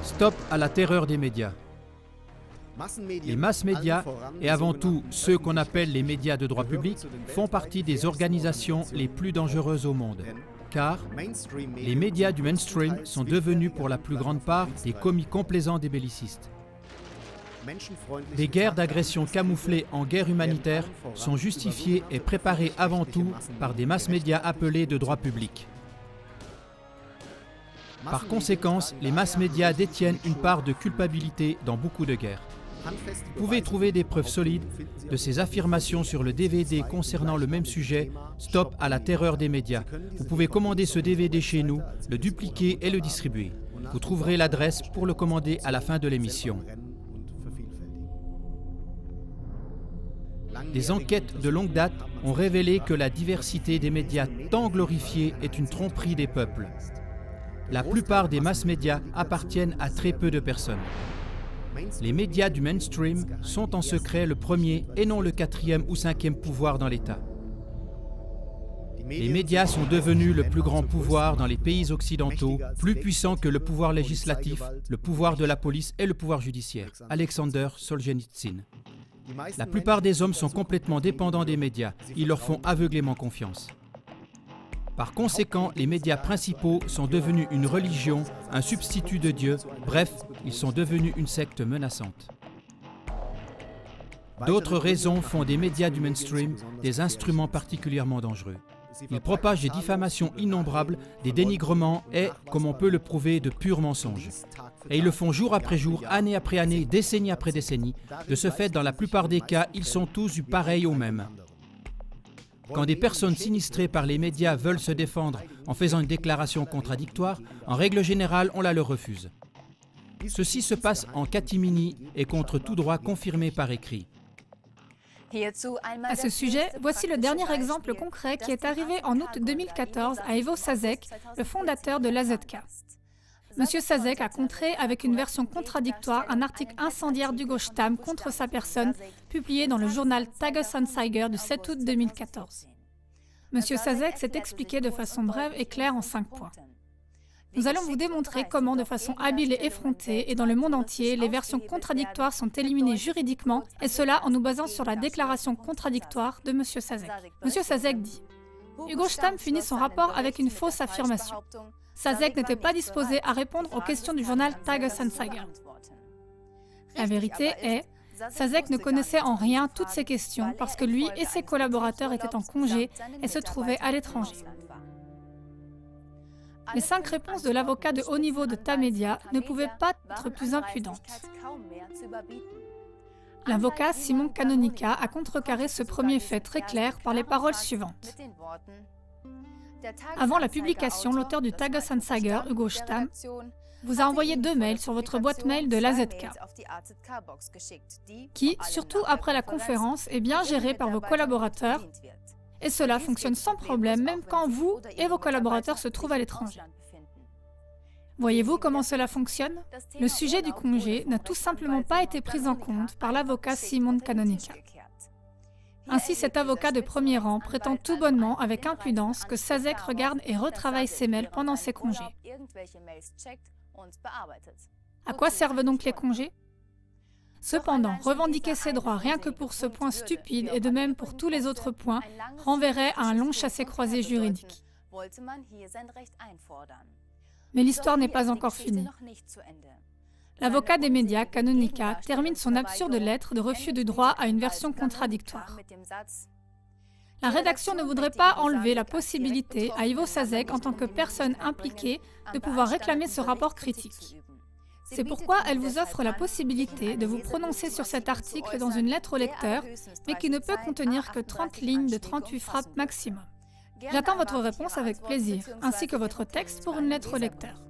Stop à la terreur des médias. Les masses médias, et avant tout ceux qu'on appelle les médias de droit public, font partie des organisations les plus dangereuses au monde. Car les médias du mainstream sont devenus pour la plus grande part des commis complaisants des bellicistes. Des guerres d'agression camouflées en guerre humanitaire sont justifiées et préparées avant tout par des masses médias appelés de droit public. Par conséquent, les masses médias détiennent une part de culpabilité dans beaucoup de guerres. Vous pouvez trouver des preuves solides de ces affirmations sur le DVD concernant le même sujet, Stop à la terreur des médias. Vous pouvez commander ce DVD chez nous, le dupliquer et le distribuer. Vous trouverez l'adresse pour le commander à la fin de l'émission. Des enquêtes de longue date ont révélé que la diversité des médias tant glorifiés est une tromperie des peuples. La plupart des masses médias appartiennent à très peu de personnes. Les médias du mainstream sont en secret le premier et non le quatrième ou cinquième pouvoir dans l'État. Les médias sont devenus le plus grand pouvoir dans les pays occidentaux, plus puissant que le pouvoir législatif, le pouvoir de la police et le pouvoir judiciaire. Alexander Solzhenitsyn. La plupart des hommes sont complètement dépendants des médias. Ils leur font aveuglément confiance. Par conséquent, les médias principaux sont devenus une religion, un substitut de Dieu, bref, ils sont devenus une secte menaçante. D'autres raisons font des médias du mainstream des instruments particulièrement dangereux. Ils propagent des diffamations innombrables, des dénigrements et, comme on peut le prouver, de purs mensonges. Et ils le font jour après jour, année après année, décennie après décennie. De ce fait, dans la plupart des cas, ils sont tous du pareil au même. Quand des personnes sinistrées par les médias veulent se défendre en faisant une déclaration contradictoire, en règle générale, on la leur refuse. Ceci se passe en catimini et contre tout droit confirmé par écrit. À ce sujet, voici le dernier exemple concret qui est arrivé en août 2014 à Ivo Sasek, le fondateur de l'AZK. Monsieur Sasek a contré avec une version contradictoire un article incendiaire d'Hugo Stamm contre sa personne, publié dans le journal Tagesanzeiger du 7 août 2014. Monsieur Sasek s'est expliqué de façon brève et claire en 5 points. Nous allons vous démontrer comment, de façon habile et effrontée, et dans le monde entier, les versions contradictoires sont éliminées juridiquement, et cela en nous basant sur la déclaration contradictoire de Monsieur Sasek. Monsieur Sasek dit « Hugo Stamm finit son rapport avec une fausse affirmation. Sasek n'était pas disposé à répondre aux questions du journal Tagesanzeiger. La vérité est, Sasek ne connaissait en rien toutes ces questions parce que lui et ses collaborateurs étaient en congé et se trouvaient à l'étranger. Les 5 réponses de l'avocat de haut niveau de Tamedia ne pouvaient pas être plus impudentes. L'avocat Simon Canonica a contrecarré ce premier fait très clair par les paroles suivantes. Avant la publication, l'auteur du Tagesanzeiger, Hugo Stamm, vous a envoyé 2 mails sur votre boîte mail de l'AZK, qui, surtout après la conférence, est bien géré par vos collaborateurs, et cela fonctionne sans problème même quand vous et vos collaborateurs se trouvent à l'étranger. Voyez-vous comment cela fonctionne? Le sujet du congé n'a tout simplement pas été pris en compte par l'avocat Simon Canonica. Ainsi, cet avocat de premier rang prétend tout bonnement, avec impudence, que Sasek regarde et retravaille ses mails pendant ses congés. À quoi servent donc les congés? Cependant, revendiquer ses droits rien que pour ce point stupide et de même pour tous les autres points renverrait à un long chassé-croisé juridique. Mais l'histoire n'est pas encore finie. L'avocat des médias, Canonica, termine son absurde lettre de refus du droit à une version contradictoire. La rédaction ne voudrait pas enlever la possibilité à Ivo Sasek, en tant que personne impliquée, de pouvoir réclamer ce rapport critique. C'est pourquoi elle vous offre la possibilité de vous prononcer sur cet article dans une lettre au lecteur, mais qui ne peut contenir que 30 lignes de 38 frappes maximum. J'attends votre réponse avec plaisir, ainsi que votre texte pour une lettre au lecteur.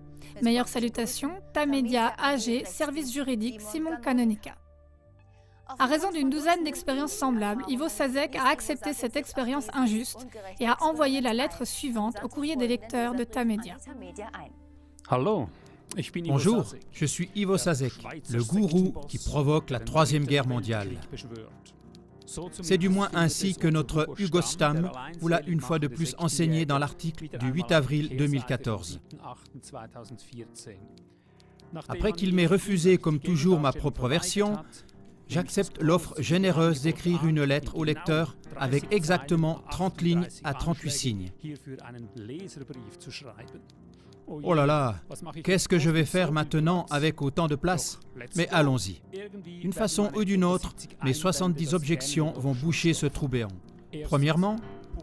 Meilleures salutations, Tamedia AG, service juridique, Simon Canonica. À raison d'une douzaine d'expériences semblables, Ivo Sasek a accepté cette expérience injuste et a envoyé la lettre suivante au courrier des lecteurs de Tamedia. Bonjour, je suis Ivo Sasek, le gourou qui provoque la 3e guerre mondiale. C'est du moins ainsi que notre Hugo Stamm vous l'a une fois de plus enseigné dans l'article du 8 avril 2014. Après qu'il m'ait refusé comme toujours ma propre version, j'accepte l'offre généreuse d'écrire une lettre au lecteur avec exactement 30 lignes à 38 signes. Oh là là, qu'est-ce que je vais faire maintenant avec autant de place? Mais allons-y. D'une façon ou d'une autre, mes 70 objections vont boucher ce trou béant. Premièrement,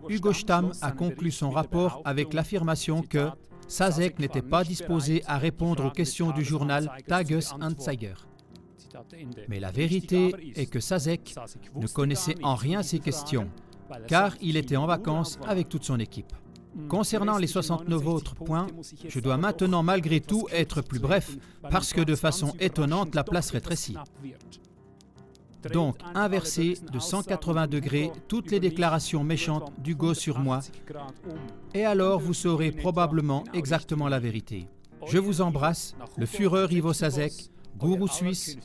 Hugo Stamm a conclu son rapport avec l'affirmation que Sazek n'était pas disposé à répondre aux questions du journal Tages-Anzeiger. Mais la vérité est que Sazek ne connaissait en rien ces questions, car il était en vacances avec toute son équipe. Concernant les 69 autres points, je dois maintenant malgré tout être plus bref, parce que de façon étonnante, la place rétrécit. Donc, inverser de 180 degrés toutes les déclarations méchantes d'Hugo sur moi, et alors vous saurez probablement exactement la vérité. Je vous embrasse, le Führer Ivo Sazek, gourou suisse,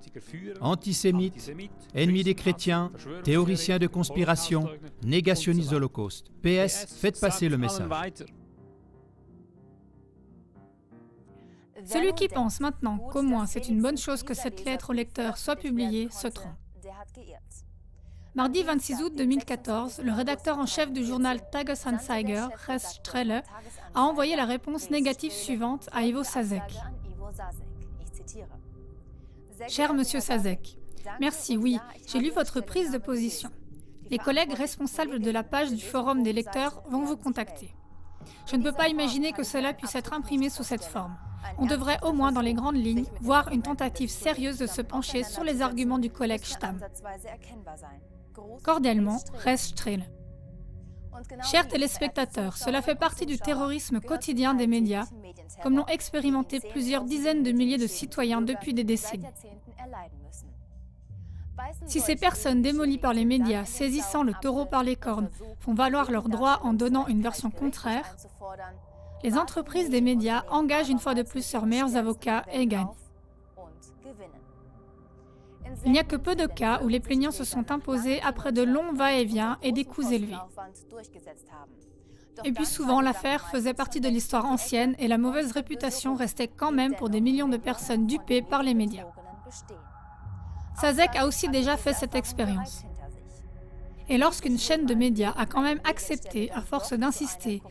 antisémite, ennemi des chrétiens, théoricien de conspiration, négationniste de l'Holocauste. PS, faites passer le message. Celui qui pense maintenant qu'au moins c'est une bonne chose que cette lettre au lecteur soit publiée se trompe. Mardi 26 août 2014, le rédacteur en chef du journal Tages-Anzeiger, Res Strehle, a envoyé la réponse négative suivante à Ivo Sazek. Cher Monsieur Sazek, merci, oui, j'ai lu votre prise de position. Les collègues responsables de la page du forum des lecteurs vont vous contacter. Je ne peux pas imaginer que cela puisse être imprimé sous cette forme. On devrait au moins dans les grandes lignes voir une tentative sérieuse de se pencher sur les arguments du collègue Stamm. Cordialement, Res Strehle. Chers téléspectateurs, cela fait partie du terrorisme quotidien des médias, comme l'ont expérimenté plusieurs dizaines de milliers de citoyens depuis des décennies. Si ces personnes démolies par les médias, saisissant le taureau par les cornes, font valoir leurs droits en donnant une version contraire, les entreprises des médias engagent une fois de plus leurs meilleurs avocats et gagnent. Il n'y a que peu de cas où les plaignants se sont imposés après de longs va-et-vient et des coûts élevés. Et puis souvent, l'affaire faisait partie de l'histoire ancienne et la mauvaise réputation restait quand même pour des millions de personnes dupées par les médias. Sazek a aussi déjà fait cette expérience. Et lorsqu'une chaîne de médias a quand même accepté, à force d'insister,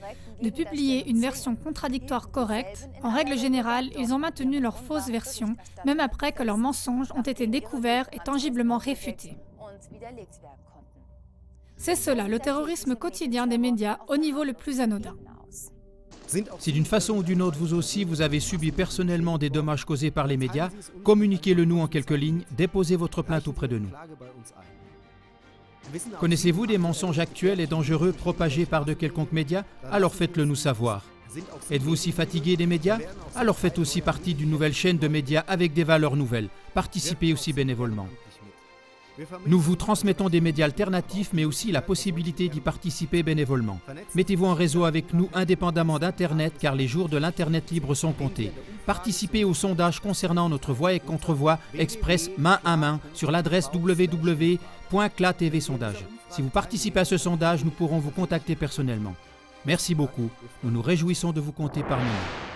de publier une version contradictoire correcte, en règle générale, ils ont maintenu leur fausse version, même après que leurs mensonges ont été découverts et tangiblement réfutés. C'est cela, le terrorisme quotidien des médias au niveau le plus anodin. Si d'une façon ou d'une autre vous aussi vous avez subi personnellement des dommages causés par les médias, communiquez-le nous en quelques lignes, déposez votre plainte auprès de nous. Connaissez-vous des mensonges actuels et dangereux propagés par de quelconques médias? Alors faites-le nous savoir. Êtes-vous aussi fatigué des médias? Alors faites aussi partie d'une nouvelle chaîne de médias avec des valeurs nouvelles. Participez aussi bénévolement. Nous vous transmettons des médias alternatifs, mais aussi la possibilité d'y participer bénévolement. Mettez-vous en réseau avec nous indépendamment d'Internet, car les jours de l'Internet libre sont comptés. Participez au sondage concernant notre Voix et Contre-Voix Express main à main sur l'adresse www.cla-tv-sondage. Si vous participez à ce sondage, nous pourrons vous contacter personnellement. Merci beaucoup. Nous nous réjouissons de vous compter parmi nous.